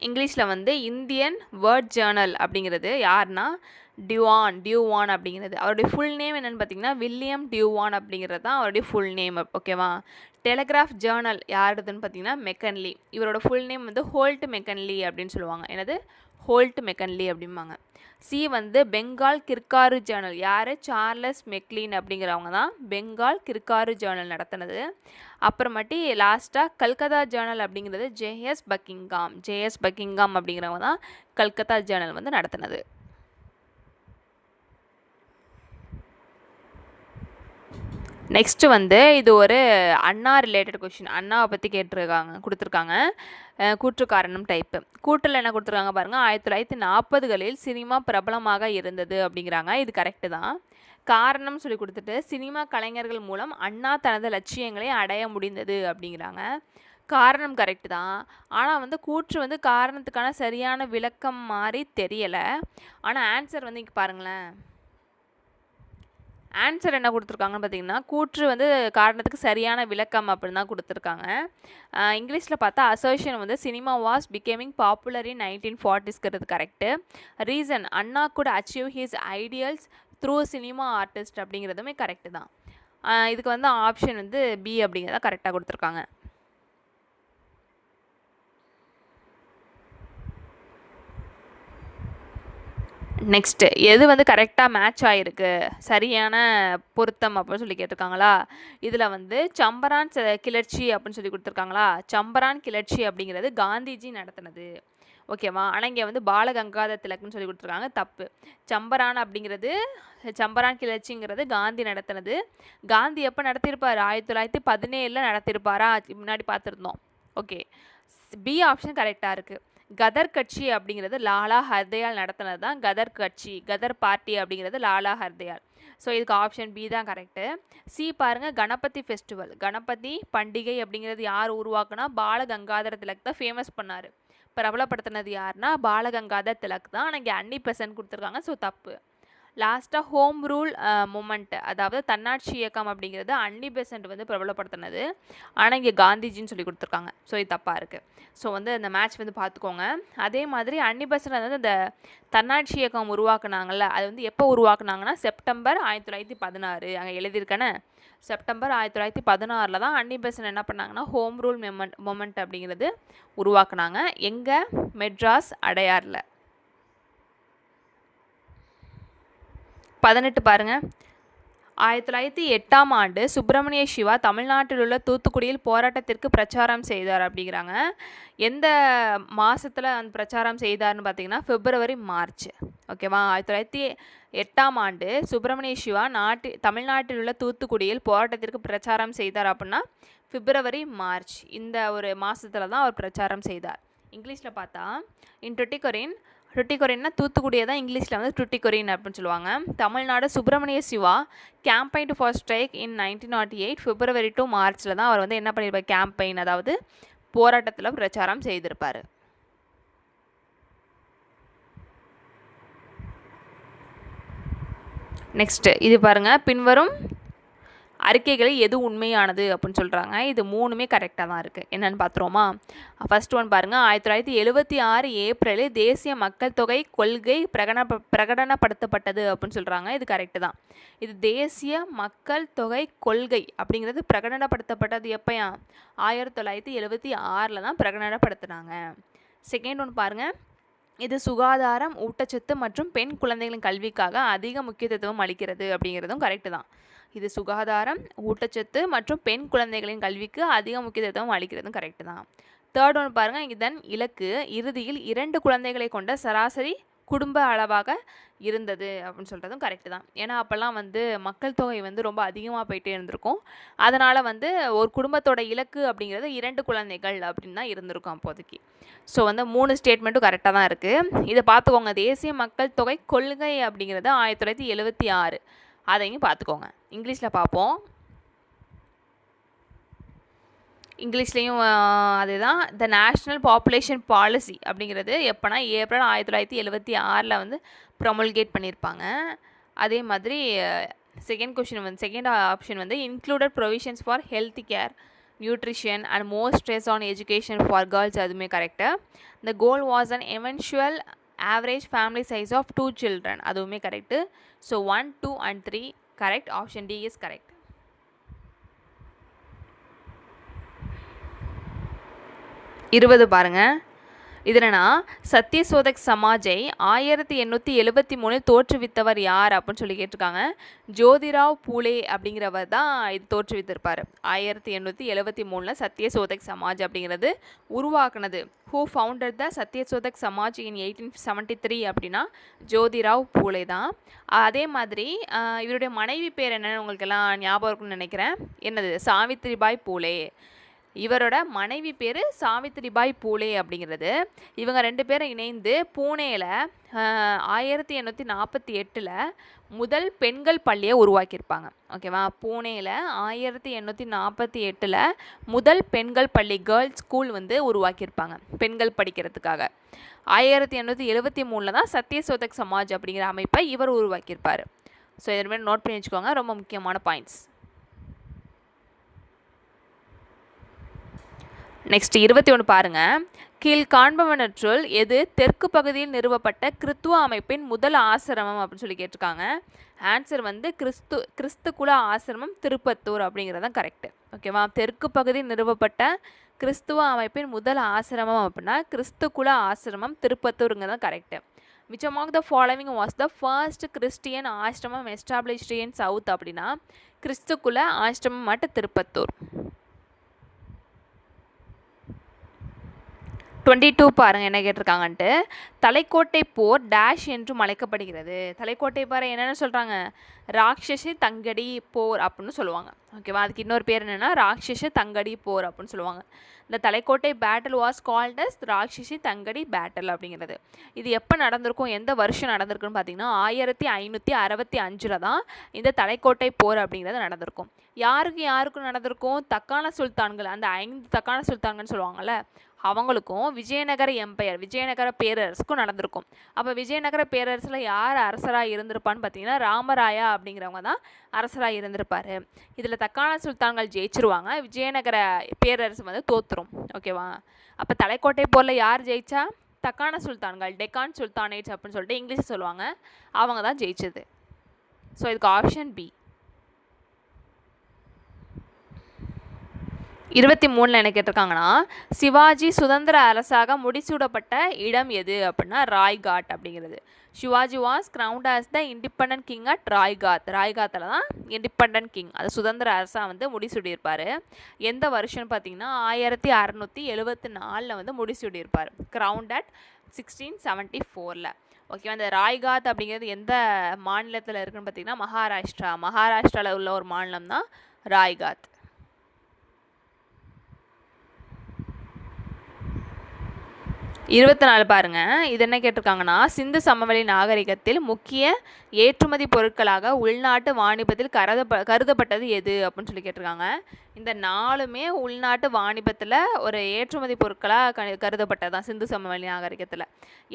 இங்கிலீஷில் வந்து இந்தியன் வேர்ட் ஜேர்னல் அப்படிங்கிறது யாருன்னா டியூவான் அப்படிங்கிறது. அவருடைய ஃபுல் நேம் என்னென்னு பார்த்தீங்கன்னா வில்லியம் டியூவான் அப்படிங்கிறது தான் அவருடைய ஃபுல் நேம். ஓகேவா. டெலிகிராஃப் ஜேர்னல் யாருதுன்னு பார்த்தீங்கன்னா மெக்கன்லி. இவரோட ஃபுல் நேம் வந்து ஹோல்ட் மெக்கன்லி அப்படின்னு சொல்லுவாங்க. என்னது? ஹோல்ட் மெக்கன்லி அப்படிம்பாங்க. சி வந்து பெங்கால் கிற்காரு ஜேர்னல் யார்? சார்லஸ் மெக்லீன் அப்படிங்கிறவங்க தான் பெங்கால் கிற்காரு ஜேர்னல் நடத்தினது. அப்புறமாட்டி லாஸ்ட்டாக கல்கத்தா ஜேர்னல் அப்படிங்கிறது ஜேஎஸ் பக்கிங்காம் அப்படிங்கிறவங்க தான் கல்கத்தா ஜேர்னல் வந்து நடத்தினது. நெக்ஸ்ட்டு வந்து இது ஒரு அண்ணா ரிலேட்டட் கொஷின். அண்ணாவை பற்றி கொடுத்துருக்காங்க. கூற்று காரணம் டைப்பு. கூற்றில் என்ன கொடுத்துருக்காங்க பாருங்கள், 1940களில் சினிமா பிரபலமாக இருந்தது அப்படிங்கிறாங்க. இது கரெக்டு தான். காரணம் சொல்லி கொடுத்துட்டு சினிமா கலைஞர்கள் மூலம் அண்ணா தனது லட்சியங்களை அடைய முடிந்தது அப்படிங்கிறாங்க. காரணம் கரெக்டு தான். ஆனால் வந்து கூற்று வந்து காரணத்துக்கான சரியான விளக்கம் மாதிரி தெரியலை. ஆனால் ஆன்சர் வந்து இங்கே பாருங்களேன், ஆன்சர் என்ன கொடுத்துருக்காங்கன்னு பார்த்தீங்கன்னா, கூற்று வந்து காரணத்துக்கு சரியான விளக்கம் அப்படின்னு தான் கொடுத்துருக்காங்க. இங்கிலீஷில் பார்த்தா அசர்ஷன் வந்து cinema was becoming popular in 1940ஸ்ங்கிறது correct. Reason Anna could achieve his ideals through cinema artist அப்படிங்கிறதுமே கரெக்டு தான். இதுக்கு வந்து ஆப்ஷன் வந்து பி அப்படிங்கிறத கரெக்டாக கொடுத்துருக்காங்க. நெக்ஸ்ட்டு எது வந்து கரெக்டாக மேட்ச் ஆகிருக்கு, சரியான பொருத்தம் அப்படின்னு சொல்லி கேட்டிருக்காங்களா. இதில் வந்து சம்பரான் கிளர்ச்சி அப்படின்னு சொல்லி கொடுத்துருக்காங்களா. சம்பரான் கிளர்ச்சி அப்படிங்கிறது காந்திஜி நடத்தினது, ஓகேவா. ஆனால் இங்கே வந்து பாலகங்காதர் திலக்னு சொல்லி கொடுத்துருக்காங்க, தப்பு. சம்பரான் அப்படிங்கிறது, சம்பரான் கிளர்ச்சிங்கிறது காந்தி நடத்தினது. காந்தி எப்போ நடத்தியிருப்பார், 1917 நடத்தியிருப்பாரா, முன்னாடி பார்த்துருந்தோம். ஓகே, பி ஆப்ஷன் கரெக்டாக இருக்குது. கதர் கட்சி அப்படிங்கிறது லாலா ஹர்தயால் நடத்தினது தான் கதர் கட்சி. கதர் பார்ட்டி அப்படிங்கிறது லாலா ஹர்தயால். ஸோ இதுக்கு ஆப்ஷன் பி தான் கரெக்டு. சி பாருங்கள், கணபதி ஃபெஸ்டிவல், கணபதி பண்டிகை அப்படிங்கிறது யார் உருவாக்குனா, பாலகங்காதர திலக் தான் ஃபேமஸ் பண்ணார். பிரபலப்படுத்தினது யாருன்னா பாலகங்காதர் திலக் தான். ஆனால் இங்கே அன்னி பெசன்ட் கொடுத்துருக்காங்க, ஸோ தப்பு. லாஸ்ட்டாக ஹோம் ரூல் மூமெண்ட், அதாவது தன்னாட்சி இயக்கம் அப்படிங்கிறது அன்னி பெசன்ட் வந்து பிரபலப்படுத்தினது. ஆனால் இங்கே காந்திஜின்னு சொல்லி கொடுத்துருக்காங்க, ஸோ இது தப்பாக இருக்குது. ஸோ வந்து அந்த மேட்ச் வந்து பார்த்துக்கோங்க. அதே மாதிரி அன்னி பெசன்ட் வந்து இந்த தன்னாட்சி இயக்கம் உருவாக்குனாங்கல்ல, அது வந்து எப்போ உருவாக்குனாங்கன்னா செப்டம்பர் 1916. அங்கே எழுதியிருக்கேன்னு, செப்டம்பர் 1916 தான் அன்னி பெசன்ட் என்ன பண்ணாங்கன்னா ஹோம் ரூல் மூமெண்ட் அப்படிங்கிறது உருவாக்குனாங்க. எங்கே, மெட்ராஸ் அடையாரில். 18 பாருங்கள், 1908ஆம் ஆண்டு சுப்பிரமணிய சிவா தமிழ்நாட்டில் உள்ள தூத்துக்குடியில் போராட்டத்திற்கு பிரச்சாரம் செய்தார் அப்படிங்கிறாங்க. எந்த மாதத்தில் அந்த பிரச்சாரம் செய்தார்னு பார்த்தீங்கன்னா பிப்ரவரி மார்ச், ஓகேவா. 1908ஆம் ஆண்டு சுப்பிரமணிய சிவா தமிழ்நாட்டில் உள்ள தூத்துக்குடியில் போராட்டத்திற்கு பிரச்சாரம் செய்தார் அப்படின்னா பிப்ரவரி மார்ச், இந்த ஒரு மாதத்தில் தான் அவர் பிரச்சாரம் செய்தார். இங்கிலீஷில் பார்த்தா இன் டுட்டிகொரின், டுட்டிகொரின்னா தூத்துக்குடியை தான் இங்கிலீஷில் வந்து டுட்டிகொரின் அப்படின்னு சொல்லுவாங்க. Tamil Nadu Subramania Siva campaign for strike in 1908 February to மார்ச்சில் தான் அவர் வந்து என்ன பண்ணியிருப்பார், கேம்பெயின் அதாவது போராட்டத்தில் பிரச்சாரம் செய்திருப்பார். நெக்ஸ்ட்டு இது பாருங்கள், பின்வரும் அறிக்கைகளில் எது உண்மையானது அப்படின்னு சொல்கிறாங்க. இது மூணுமே கரெக்டாக தான் இருக்குது. என்னென்னு பார்த்துருவோமா. ஃபர்ஸ்ட் ஒன் பாருங்கள், 1976 ஏப்ரலில் தேசிய மக்கள் தொகை கொள்கை பிரகடனப்படுத்தப்பட்டது அப்படின்னு சொல்கிறாங்க. இது கரெக்டு தான். இது தேசிய மக்கள் தொகை கொள்கை அப்படிங்கிறது பிரகடனப்படுத்தப்பட்டது எப்போயா, 1976 தான் பிரகடனப்படுத்தினாங்க. செகண்ட் ஒன் பாருங்கள், இது சுகாதாரம், ஊட்டச்சத்து மற்றும் பெண் குழந்தைகளின் கல்விக்காக அதிக முக்கியத்துவம் அளிக்கிறது அப்படிங்கிறதும் கரெக்டு தான். இது சுகாதாரம், ஊட்டச்சத்து மற்றும் பெண் குழந்தைகளின் கல்விக்கு அதிக முக்கியத்துவம் அளிக்கிறதும் கரெக்டு தான். தேர்ட் ஒன் பாருங்கள், இதன் இலக்கு இறுதியில் 2 குழந்தைகளை கொண்ட சராசரி குடும்ப அளவாக இருந்தது அப்படின்னு சொல்கிறதும் கரெக்டு தான். ஏன்னா அப்போல்லாம் வந்து மக்கள் தொகை வந்து ரொம்ப அதிகமாக போயிட்டே இருந்திருக்கும். அதனால் வந்து ஒரு குடும்பத்தோட இலக்கு அப்படிங்கிறது 2 குழந்தைகள் அப்படின்னு தான் இருந்திருக்கும் அப்போதைக்கு. ஸோ வந்து 3 ஸ்டேட்மெண்ட்டும் கரெக்டாக தான் இருக்குது. இதை பார்த்துக்கோங்க, தேசிய மக்கள் தொகை கொள்கை அப்படிங்கிறது 1976, அதையும் பார்த்துக்கோங்க. இங்கிலீஷில் பார்ப்போம். இங்கிலீஷ்லேயும் அதுதான், த நேஷ்னல் பாப்புலேஷன் பாலிசி அப்படிங்கிறது எப்போனா ஏப்ரல் 1976 வந்து ப்ரொமல்கேட் பண்ணியிருப்பாங்க. அதே மாதிரி செகண்ட் ஆப்ஷன் வந்து included provisions for health care, nutrition and more stress on education for girls, அதுவுமே correct. The goal was an eventual average family size of 2 children, அதுவுமே correct. So 1, 2 and 3 correct. Option D is correct. 20 பாருங்கள், இது என்னன்னா சத்யசோதக் சமாஜை 1873 தோற்றுவித்தவர் யார் அப்படின்னு சொல்லி கேட்டிருக்காங்க. ஜோதிராவ் பூலே அப்படிங்கிறவர் தான் இது தோற்றுவித்திருப்பார். 1873 சத்யசோதக் சமாஜ் அப்படிங்கிறது உருவாக்குனது. Who founded the Satyashodhak Samaj in 1873 அப்படின்னா ஜோதிராவ் பூலே தான். அதே மாதிரி இவருடைய மனைவி பேர் என்னன்னு உங்களுக்கு எல்லாம் ஞாபகம் இருக்குன்னு நினைக்கிறேன். என்னது? சாவித்ரிபாய் பூலே. இவரோட மனைவி பேர் சாவித்ரிபாய் பூலே அப்படிங்கிறது. இவங்க 2 பேரும் இணைந்து பூனேயில் 1848 முதல் பெண்கள் பள்ளியை உருவாக்கியிருப்பாங்க. ஓகேவா? பூனேயில் 1848 முதல் பெண்கள் பள்ளி கேர்ள்ஸ் ஸ்கூல் வந்து உருவாக்கியிருப்பாங்க பெண்கள் படிக்கிறதுக்காக. 1873 தான் சத்யசோதக் சமாஜ் அப்படிங்கிற அமைப்பை இவர் உருவாக்கியிருப்பார். ஸோ இதே நோட் பண்ணி வச்சுக்கோங்க, ரொம்ப முக்கியமான பாயிண்ட்ஸ். நெக்ஸ்ட் 21 பாருங்க. கீழ் காண்பவனற்றுள் எது தெற்கு பகுதியில் நிறுவப்பட்ட கிறித்துவ அமைப்பின் முதல் ஆசிரமம் அப்படின்னு சொல்லி கேட்டிருக்காங்க. ஆன்சர் வந்து கிறிஸ்துகுல ஆசிரமம் திருப்பத்தூர் அப்படிங்கிறது தான் கரெக்டு. ஓகேவா? தெற்கு பகுதியில் நிறுவப்பட்ட கிறிஸ்துவ அமைப்பின் முதல் ஆசிரமம் அப்படின்னா கிறிஸ்துகுல ஆசிரமம் திருப்பத்தூருங்கிறது தான் correct. which among the following was the first Christian ஆசிரமம் established in South அப்படின்னா கிறிஸ்துகுல ஆசிரமம் மட்டும் திருப்பத்தூர். 22 பாருங்கள் என்ன கேட்டிருக்காங்கன்ட்டு. தலைக்கோட்டை போர் டேஷ் என்றும் அழைக்கப்படுகிறது. தலைக்கோட்டை போரை என்னென்னு சொல்கிறாங்க? ராட்சசி தங்கடி போர் அப்படின்னு சொல்லுவாங்க. ஓகேவா? அதுக்கு இன்னொரு பேர் என்னென்னா ராட்சசி தங்கடி போர் அப்படின்னு சொல்லுவாங்க. இந்த Talikota battle was called as Rakshasi Tangadi battle அப்படிங்கிறது. இது எப்போ நடந்திருக்கும், எந்த வருஷம் நடந்திருக்குன்னு பார்த்தீங்கன்னா 1565 தான் இந்த தலைக்கோட்டை போர் அப்படிங்கிறது நடந்திருக்கும். யாருக்கும் நடந்திருக்கும்? தக்கான சுல்தான்கள், அந்த 5 தக்கான சுல்தான்கள்னு சொல்லுவாங்கள்ல, அவங்களுக்கும் விஜயநகர எம்பையர் விஜயநகர பேரரசுக்கும் நடந்திருக்கும். அப்போ விஜயநகர பேரரசில் யார் அரசராக இருந்திருப்பான்னு பார்த்தீங்கன்னா ராமராயா அப்படிங்கிறவங்க தான் அரசராக இருந்திருப்பார். இதில் தக்கான சுல்தான்கள் ஜெயிச்சிருவாங்க, விஜயநகர பேரரசு வந்து தோற்றுரும். ஓகேவா? அப்போ தலைக்கோட்டை போரில் யார் ஜெயிச்சா? தக்கான சுல்தான்கள், டெக்கான் சுல்தானேட்ஸ் அப்படின்னு சொல்லிட்டு இங்கிலீஷ் சொல்லுவாங்க, அவங்க தான் ஜெயிச்சது. ஸோ இதுக்கு ஆப்ஷன் பி. 23 என்ன கேட்டிருக்காங்கன்னா சிவாஜி சுதந்திர அரசாக முடிசூடப்பட்ட இடம் எது அப்படின்னா ராய்காட் அப்படிங்கிறது. Shivaji was crowned as the independent king at Raigad. ராய்காத்தில் தான் இண்டிபெண்டன்ட் கிங், அது சுதந்திர அரசாக வந்து முடிசூடியிருப்பார். எந்த வருஷம்னு பார்த்தீங்கன்னா 1674 வந்து முடிசூடியிருப்பார். Ground at 1674. ஓகேவா? இந்த ராய்காட் அப்படிங்கிறது எந்த மாநிலத்தில் இருக்குன்னு பார்த்தீங்கன்னா மகாராஷ்டிராவில் உள்ள ஒரு மாநிலம் தான் ராய்காட். 24 பாருங்க. இது என்ன கேட்டிருக்காங்கன்னா சிந்து சமவெளி நாகரிகத்தில் முக்கிய ஏற்றுமதி பொருட்களாக உள்நாட்டு வாணிபத்தில் கருதப்பட்டது எது அப்படின்னு சொல்லி கேட்டிருக்காங்க. இந்த 4மே உள்நாட்டு வாணிபத்தில் ஒரு ஏற்றுமதி பொருட்களாக கருதப்பட்டது தான் சிந்து சமவெளி நாகரிகத்தில்.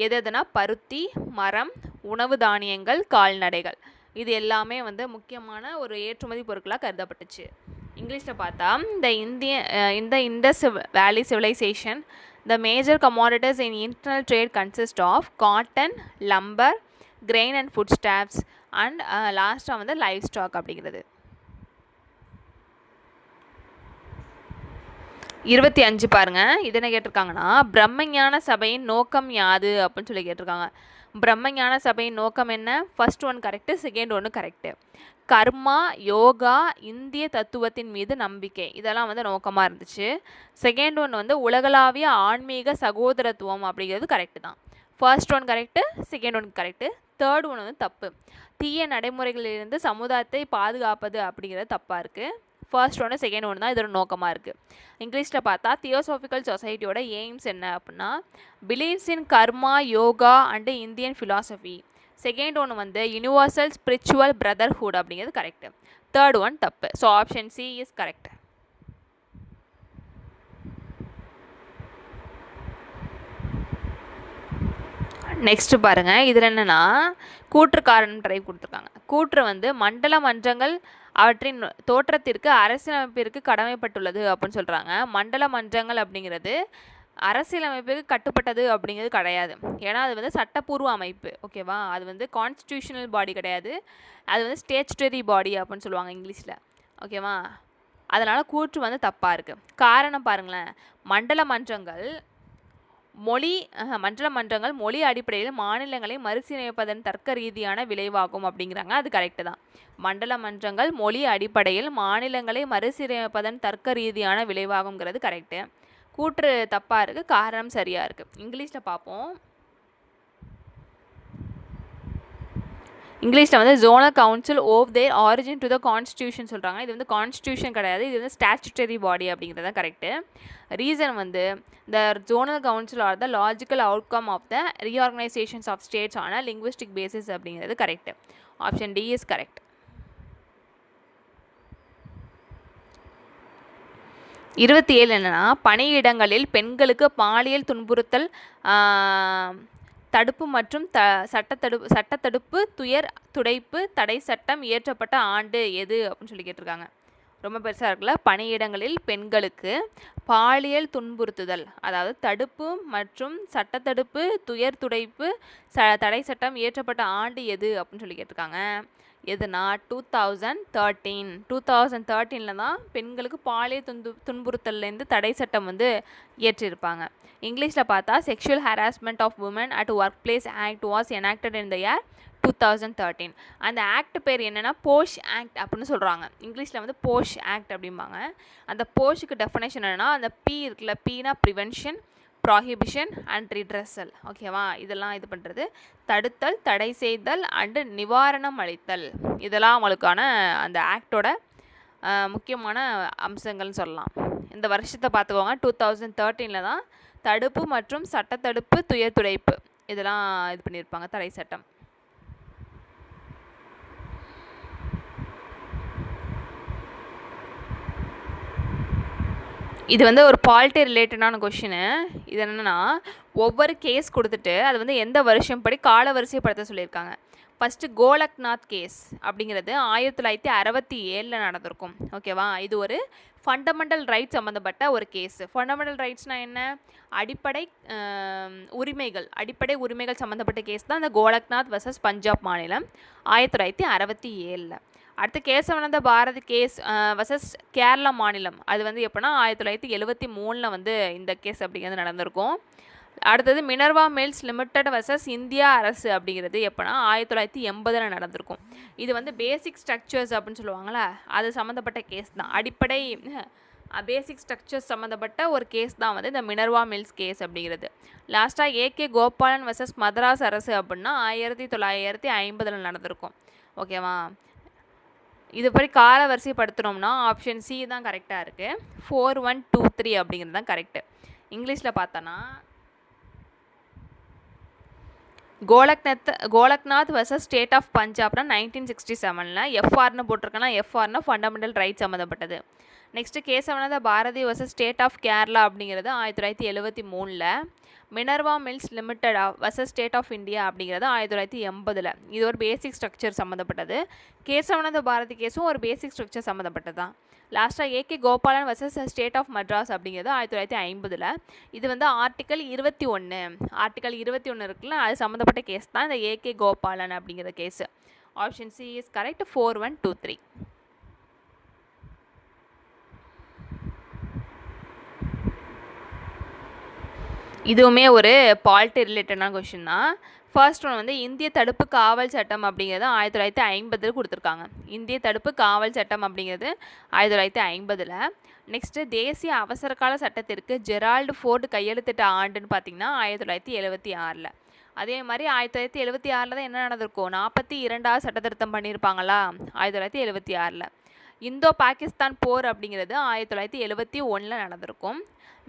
எதுனா பருத்தி, மரம், உணவு தானியங்கள், கால்நடைகள், இது எல்லாமே வந்து முக்கியமான ஒரு ஏற்றுமதி பொருட்களாக கருதப்பட்டுச்சு. இங்கிலீஷில் பார்த்தா இந்த இண்டஸ் வேலி civilisation the major commodities in internal trade consist of cotton, lumber, grain and foodstuffs and last வந்து livestock அப்படிங்கிறது. 25 பாருங்க. இது என்ன கேட்டிருக்காங்கன்னா பிரம்மஞான சபையின் நோக்கம் யாது அப்படின்னு சொல்லி கேட்டிருக்காங்க. பிரம்மஞான சபையின் நோக்கம் என்ன? ஃபர்ஸ்ட் ஒன் கரெக்டு, செகண்ட் ஒன்று கரெக்டு. கர்மா, யோகா, இந்திய தத்துவத்தின் மீது நம்பிக்கை, இதெல்லாம் வந்து நோக்கமாக இருந்துச்சு. செகண்ட் ஒன் வந்து உலகளாவிய ஆன்மீக சகோதரத்துவம் அப்படிங்கிறது கரெக்டு தான். First one correct, second one correct. Third one வந்து தப்பு. தீய நடைமுறைகளிலிருந்து சமுதாயத்தை பாதுகாப்பது அப்படிங்கிறது தப்பாக இருக்குது. ஃபர்ஸ்ட் ஒன்று செகண்ட் ஒன்று தான் இதோட நோக்கமாக இருக்குது. இங்கிலீஷில் பார்த்தா தியோசாபிக்கல் சொசைட்டியோட எய்ம்ஸ் என்ன அப்படின்னா believes in karma, yoga and Indian philosophy. Second ஒன்று வந்து யூனிவர்சல் ஸ்பிரிச்சுவல் பிரதர்ஹுட் அப்படிங்கிறது கரெக்டு. தேர்ட் ஒன் தப்பு. So option C is correct. Next பாருங்கள். இதில் என்னென்னா கூற்று காரணம் டைப் கொடுத்துருக்காங்க. கூற்று வந்து மண்டல மன்றங்கள் அவற்றின் தோற்றத்திற்கு அரசியலமைப்பிற்கு கடமைப்பட்டுள்ளது அப்படின்னு சொல்கிறாங்க. மண்டல மன்றங்கள் அப்படிங்கிறது அரசியலமைப்புக்கு கட்டுப்பட்டது அப்படிங்கிறது கிடையாது. ஏன்னா அது வந்து சட்டப்பூர்வ அமைப்பு. ஓகேவா? அது வந்து கான்ஸ்டிடியூஷனல் பாடி கிடையாது, அது வந்து ஸ்டேச்சுட்டரி பாடி அப்படின்னு சொல்லுவாங்க இங்கிலீஷில். ஓகேவா? அதனால் கூற்று வந்து தப்பாக இருக்குது. காரணம் பாருங்களேன், மண்டல மன்றங்கள் மண்டல மன்றங்கள் மொழி அடிப்படையில் மாநிலங்களை மறுசீரமைப்பதன் தர்க்க ரீதியான விளைவாகும் அப்படிங்கிறாங்க. அது கரெக்டு தான். மண்டல மன்றங்கள் மொழி அடிப்படையில் மாநிலங்களை மறுசீரமைப்பதன் தர்க்க ரீதியான விளைவாகுங்கிறது கரெக்டு. கூற்று தப்பாக இருக்குது, காரணம் சரியாக இருக்குது. இங்கிலீஷில் பார்ப்போம். இங்கிலீஷில் வந்து zonal council owe their origin to the constitution சொல்கிறாங்க. இது வந்து கான்ஸ்டியூஷன் கிடையாது, இது வந்து ஸ்டாச்சுட்டரி பாடி அப்படிங்கிறது தான் கரெக்டு. ரீசன் வந்து the zonal council are the logical outcome of the reorganisations of states on linguistic basis அப்படிங்கிறது correct. Option D is correct. 27 என்னன்னா, பணியிடங்களில் பெண்களுக்கு பாலியல் துன்புறுத்தல் தடுப்பு மற்றும் சட்டத்தடுப்பு துயர் துடைப்பு தடை சட்டம் இயற்றப்பட்ட ஆண்டு எது அப்படின்னு சொல்லி கேட்டிருக்காங்க. ரொம்ப பெருசாக இருக்குல்ல. பணியிடங்களில் பெண்களுக்கு பாலியல் துன்புறுத்துதல், அதாவது தடுப்பு மற்றும் சட்டத்தடுப்பு துயர் துடைப்பு தடை சட்டம் இயற்றப்பட்ட ஆண்டு எது அப்படின்னு சொல்லி கேட்டிருக்காங்க. எதுனா 2013. 2013 தான் பெண்களுக்கு பாலியல் துன்புறுத்தல்லேருந்து தடை சட்டம் வந்து இயற்றியிருப்பாங்க. இங்கிலீஷில் பார்த்தா sexual harassment of women at workplace act was enacted in the year 2013. அந்த ஆக்ட் பேர் என்னென்னா போஷ் ஆக்ட் அப்படின்னு சொல்கிறாங்க. இங்கிலீஷில் வந்து போஷ் ஆக்ட் அப்படிம்பாங்க. அந்த போஷுக்கு டெஃபினேஷன் என்னென்னா, அந்த பி இருக்குல்ல, Beena prevention, prohibition and redressal. ஓகேவா? இதெல்லாம் இது பண்ணுறது தடுத்தல், தடை செய்தல் அண்டு நிவாரணம் அளித்தல். இதெல்லாம் அவங்களுக்கான அந்த ஆக்டோட முக்கியமான அம்சங்கள்னு சொல்லலாம். இந்த வருஷத்தை பார்த்துக்கோங்க. 2013 தான் தடுப்பு மற்றும் சட்டத்தடுப்பு துயர் துடைப்பு இதெல்லாம் இது பண்ணியிருப்பாங்க, தடை சட்டம். இது வந்து ஒரு பாலிட்டி ரிலேட்டடான கொஷினு. இது என்னென்னா, ஒவ்வொரு கேஸ் கொடுத்துட்டு அது வந்து எந்த வருஷம் படி கால வரிசைப்படுத்த சொல்லியிருக்காங்க. ஃபஸ்ட்டு கோலக்நாத் கேஸ் அப்படிங்கிறது 1967 நடந்திருக்கும். ஓகேவா? இது ஒரு ஃபண்டமெண்டல் ரைட்ஸ் சம்மந்தப்பட்ட ஒரு கேஸ். ஃபண்டமெண்டல் ரைட்ஸ்னால் என்ன? அடிப்படை உரிமைகள் சம்மந்தப்பட்ட கேஸ் தான் இந்த கோலக்நாத் வர்சஸ் பஞ்சாப் மாநிலம் 1967. அடுத்து கேசவானந்த பாரதி கேஸ் வர்சஸ் கேரளா மாநிலம். அது வந்து எப்போனா 1973 வந்து இந்த கேஸ் அப்படிங்கிறது நடந்திருக்கும். அடுத்தது Minerva Mills limited versus India அரசு அப்படிங்கிறது எப்போனா 1980 நடந்திருக்கும். இது வந்து பேசிக் ஸ்ட்ரக்சர்ஸ் அப்படின்னு சொல்லுவாங்களே, அது சம்மந்தப்பட்ட கேஸ் தான். அடிப்படை பேசிக் ஸ்ட்ரக்சர்ஸ் சம்மந்தப்பட்ட ஒரு கேஸ் தான் வந்து இந்த மினர்வா மில்ஸ் கேஸ் அப்படிங்கிறது. லாஸ்ட்டாக ஏகே கோபாலன் வர்சஸ் மதராஸ் அரசு அப்படின்னா 1950 நடந்திருக்கும். ஓகேவா? இதுபடி கால வரிசைப்படுத்தினோம்னா ஆப்ஷன் சி தான் கரெக்டாக இருக்குது. 4123 அப்படிங்கிறது தான் கரெக்டு. இங்கிலீஷில் பார்த்தோன்னா கோலக்நாத் வர்சஸ் ஸ்டேட் ஆஃப் பஞ்சாப்னா 1967. எஃப்ஆர்னு போட்டிருக்கேன்னா எஃப்ஆர்னா ஃபண்டமெண்டல் ரைட்ஸ் சம்மந்தப்பட்டது. Next Kesavananda Bharati versus state of Kerala அப்படிங்கிறது 1973. Minerva Mills limited versus state of India அப்படிங்கிறது 1980. இது ஒரு பேசிக் ஸ்ட்ரக்சர் சம்மந்தப்பட்டது. கேசவானந்த பாரதி கேஸும் ஒரு பேசிக் ஸ்ட்ரக்சர் சம்மந்தப்பட்டது தான். லாஸ்ட்டாக A K Gopalan versus state of Madras அப்படிங்கிறது 1950. இது வந்து ஆர்டிக்கல் 21 இருக்குல்ல, அது சம்மந்தப்பட்ட கேஸ் தான் இந்த ஏகே கோபாலன் அப்படிங்கிற case. Option C is correct. 4123. இதுவுமே ஒரு பாலிட்டி ரிலேட்டடான கொஷின் தான். ஃபர்ஸ்ட் ஒன் வந்து இந்திய தடுப்பு காவல் சட்டம் அப்படிங்கிறது 1950 கொடுத்துருக்காங்க. இந்திய தடுப்பு காவல் சட்டம் அப்படிங்கிறது 1950. நெக்ஸ்ட்டு தேசிய அவசரகால சட்டத்திற்கு ஜெரால்டு ஃபோர்டு கையெழுத்திட்ட ஆண்டுன்னு பார்த்திங்கன்னா 1976. அதே மாதிரி 1976 தான் என்ன நடந்திருக்கும், 42வது சட்ட திருத்தம் பண்ணியிருப்பாங்களா 1976. இந்தோ பாகிஸ்தான் போர் அப்படிங்கிறது 1971 நடந்திருக்கும்.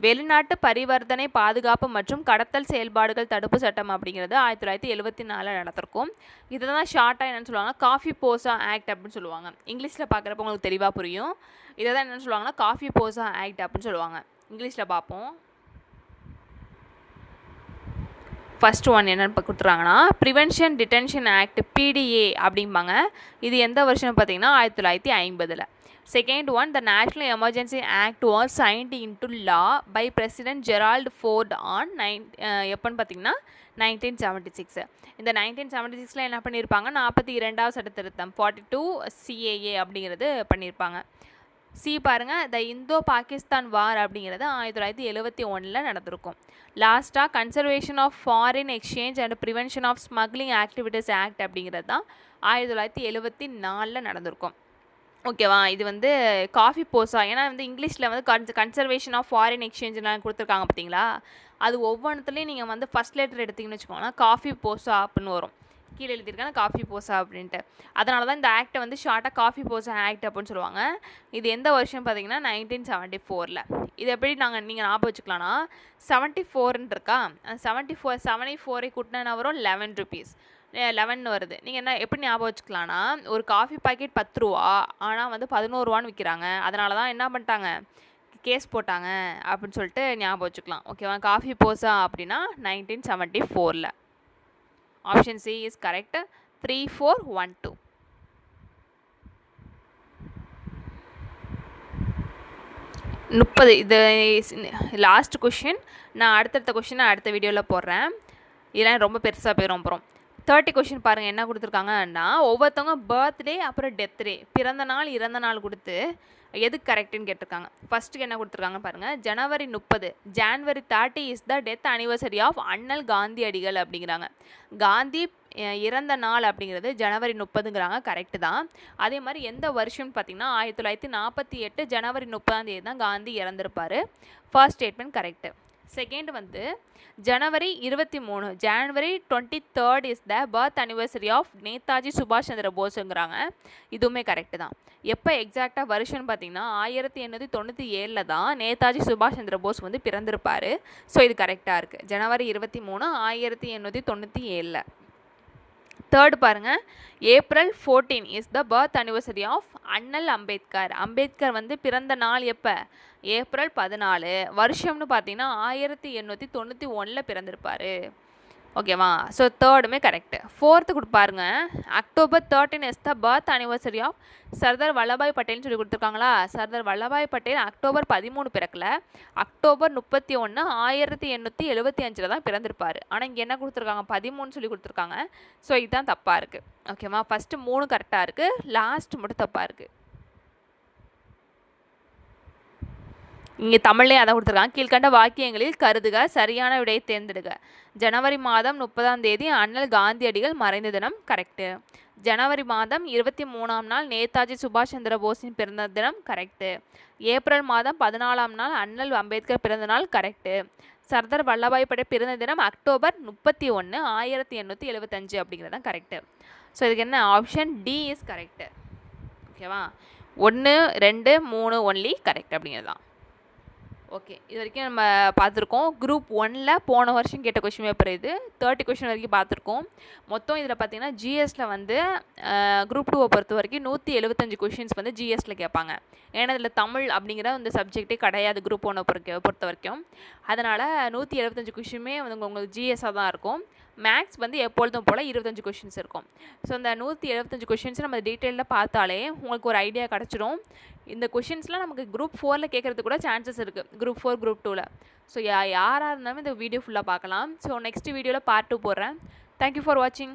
வெளிநாட்டு பரிவர்த்தனை பாதுகாப்பு மற்றும் கடத்தல் செயல்பாடுகள் தடுப்பு சட்டம் அப்படிங்கிறது 1974 நடந்திருக்கும். இதை தான் ஷார்ட்டாக என்னென்னு சொல்லுவாங்கன்னா காஃபி போசா ஆக்ட் அப்படின்னு சொல்லுவாங்க. இங்கிலீஷில் பார்க்குறப்ப உங்களுக்கு தெளிவாக புரியும். இதை தான் என்னென்னு சொல்லுவாங்கன்னா காஃபி போசா ஆக்ட் அப்படின்னு சொல்லுவாங்க. இங்கிலீஷில் பார்ப்போம். ஃபர்ஸ்ட் ஒன் என்னென்னு கொடுத்துறாங்கன்னா ப்ரிவென்ஷன் டிடென்ஷன் ஆக்ட் பிடிஏ அப்படிம்பாங்க. இது எந்த வருஷம் பார்த்தீங்கன்னா 1950. Second one the national emergency act was signed into law by president Gerald Ford on எப்போன்னு பார்த்தீங்கன்னா 1976. இந்த 1976 என்ன பண்ணியிருப்பாங்க, 42வது சட்ட திருத்தம் 42 CAA அப்படிங்கிறது பண்ணியிருப்பாங்க. சி பாருங்கள், த இந்தோ பாகிஸ்தான் வார் அப்படிங்கிறது 1971 நடந்திருக்கும். லாஸ்ட்டாக conservation of foreign exchange and prevention of smuggling activities act அப்படிங்கிறது தான் 1974 நடந்திருக்கும். ஓகேவா? இது வந்து காஃபி போசா, ஏன்னா வந்து இங்கிலீஷில் வந்து கன்சர்வேஷன் ஆஃப் ஃபாரின் எக்ஸ்சேஞ்சுலாம் கொடுத்துருக்காங்க பார்த்தீங்களா, அது ஒவ்வொன்றுத்துலேயும் நீங்கள் வந்து ஃபஸ்ட் லெட்டர் எடுத்திங்கன்னு வச்சுக்கோங்களேன், காஃபி போசா அப்படின்னு வரும். கீழே எழுதியிருக்காங்க காஃபி போசா அப்படின்ட்டு. அதனால தான் இந்த ஆக்டை வந்து ஷார்ட்டாக காஃபி போசா ஆக்ட் அப்படின்னு சொல்லுவாங்க. இது எந்த வருஷம் பார்த்தீங்கன்னா 1974. இது எப்படி நீங்கள் ஞாபகம் வச்சுக்கலாம்னா, 74 இருக்கா, அந்த 74 கூட்டினா வரும் 11 rupees, 11 வருது. நீங்கள் என்ன எப்படி ஞாபகம் வச்சுக்கலாம்னா, ஒரு காஃபி பாக்கெட் 10 ரூபா, ஆனால் வந்து 11 ரூபான்னு விற்கிறாங்க. அதனால தான் என்ன பண்ணிட்டாங்க, கேஸ் போட்டாங்க அப்படின்னு சொல்லிட்டு ஞாபகம் வச்சுக்கலாம். ஓகேவா? காஃபி போசா அப்படின்னா 1974. Option C is correct. 3412. இது லாஸ்ட் கொஷின். நான் அடுத்தடுத்த கொஷினை அடுத்த வீடியோவில் போடுறேன். இதெல்லாம் ரொம்ப பெருசாக போயிடும். அப்புறம் 30 கொஷின் பாருங்கள் என்ன கொடுத்துருக்காங்கன்னா, ஒவ்வொருத்தவங்க பர்த்டே அப்புறம் டெத் டே, பிறந்த நாள் இறந்த நாள் கொடுத்து எது கரெக்டுன்னு கேட்டிருக்காங்க. ஃபஸ்ட்டுக்கு என்ன கொடுத்துருக்காங்க பாருங்கள், January 30, January 30 is the death anniversary of அண்ணல் காந்தியடிகள் அப்படிங்கிறாங்க. காந்தி இறந்த நாள் அப்படிங்கிறது January 30ங்கிறாங்க, கரெக்டு தான். அதே மாதிரி எந்த வருஷம்னு பார்த்தீங்கன்னா 1948 January 30 தான் காந்தி இறந்துருப்பார். First statement correct. செகண்ட் வந்து January 23, January 23 is the birth anniversary of Netaji சுபாஷ் சந்திர போஸுங்கிறாங்க. இதுவுமே கரெக்டு தான். எப்போ எக்ஸாக்டாக வருஷம்னு பார்த்தீங்கன்னா 1897 தான் நேதாஜி சுபாஷ் சந்திர போஸ் வந்து பிறந்திருப்பார். ஸோ இது கரெக்டாக இருக்குது. January 23, 1897. தேர்ட் பாருங்கள், April 14 is the birth anniversary of அண்ணல் அம்பேத்கர். அம்பேத்கர் வந்து பிறந்த நாள் எப்போ, ஏப்ரல் 14. வருஷம்னு பார்த்தீங்கன்னா 1891 பிறந்திருப்பார். ஓகேவா? ஸோ தேர்டுமே கரெக்டு. ஃபோர்த்து கொடுப்பாருங்க, October 13 is the birth anniversary of Sardar Vallabhbhai பட்டேல்னு சொல்லி கொடுத்துருக்காங்களா. சர்தார் வல்லபாய் பட்டேல் October 13 பிறக்கல, October 31, 1875 தான் பிறந்திருப்பார். ஆனால் இங்கே என்ன கொடுத்துருக்காங்க, 13 சொல்லி கொடுத்துருக்காங்க. ஸோ இதுதான் தப்பாக இருக்குது. ஓகேவா? ஃபஸ்ட்டு 3 கரெக்டாக இருக்குது, லாஸ்ட் மட்டும் தப்பாக இருக்குது. இங்கே தமிழ்லேயே அதான் கொடுத்துருக்காங்க. கீழ்கண்ட வாக்கியங்களில் கருதுக, சரியான விடையை தேர்ந்தெடுக. ஜனவரி மாதம் 30 அண்ணல் காந்தியடிகள் மறைந்த தினம், கரெக்டு. ஜனவரி மாதம் 23 நேதாஜி சுபாஷ் சந்திர போஸின் பிறந்த தினம், கரெக்டு. ஏப்ரல் மாதம் 14 அண்ணல் அம்பேத்கர் பிறந்த நாள், கரெக்டு. சர்தார் வல்லபாய் பட்டேல் பிறந்த தினம் October 31, 1875 அப்படிங்கிறது தான் கரெக்டு. ஸோ இதுக்கு என்ன ஆப்ஷன் டி இஸ் கரெக்டு. ஓகேவா? 1, 2, 3 ஒன்லி கரெக்ட் அப்படிங்கிறது தான். ஓகே, இது வரைக்கும் நம்ம பார்த்துருக்கோம். குரூப் 1ல் போன வருஷம் கேட்ட கொஷின் பேப்பர் இது 30 கொஷின் வரைக்கும் பார்த்துருக்கோம். மொத்தம் இதில் பார்த்தீங்கன்னா ஜிஎஸ்சில் வந்து குரூப் 2 பொறுத்த வரைக்கும் 175 கொஷின்ஸ் வந்து ஜிஎஸ்சில் கேட்பாங்க. ஏன்னா இதில் தமிழ் அப்படிங்கிற அந்த சப்ஜெக்டே கிடையாது குரூப் 1 பொறுத்த வரைக்கும். அதனால் 175 கொஷினுமே வந்து உங்களுக்கு ஜிஎஸ்ஸாக தான் இருக்கும். மேக்ஸ் வந்து எப்பொழுதும் போல் 25 கொஷின்ஸ் இருக்கும். ஸோ இந்த 175 கொஷின்ஸ் நம்ம டீட்டெயிலில் பார்த்தாலே உங்களுக்கு ஒரு ஐடியா கிடச்சிடும். இந்த கொஷின்ஸ்லாம் நமக்கு குரூப் 4ல் கேட்குறது கூட சான்சஸ் இருக்குது, குரூப் 4 குரூப் 2ல். ஸோ யாராக இருந்தாலும் இந்த வீடியோ ஃபுல்லாக பார்க்கலாம். ஸோ நெக்ஸ்ட் வீடியோவில் பார்ட் 2 போடுறேன். தேங்க்யூ ஃபார் வாட்சிங்.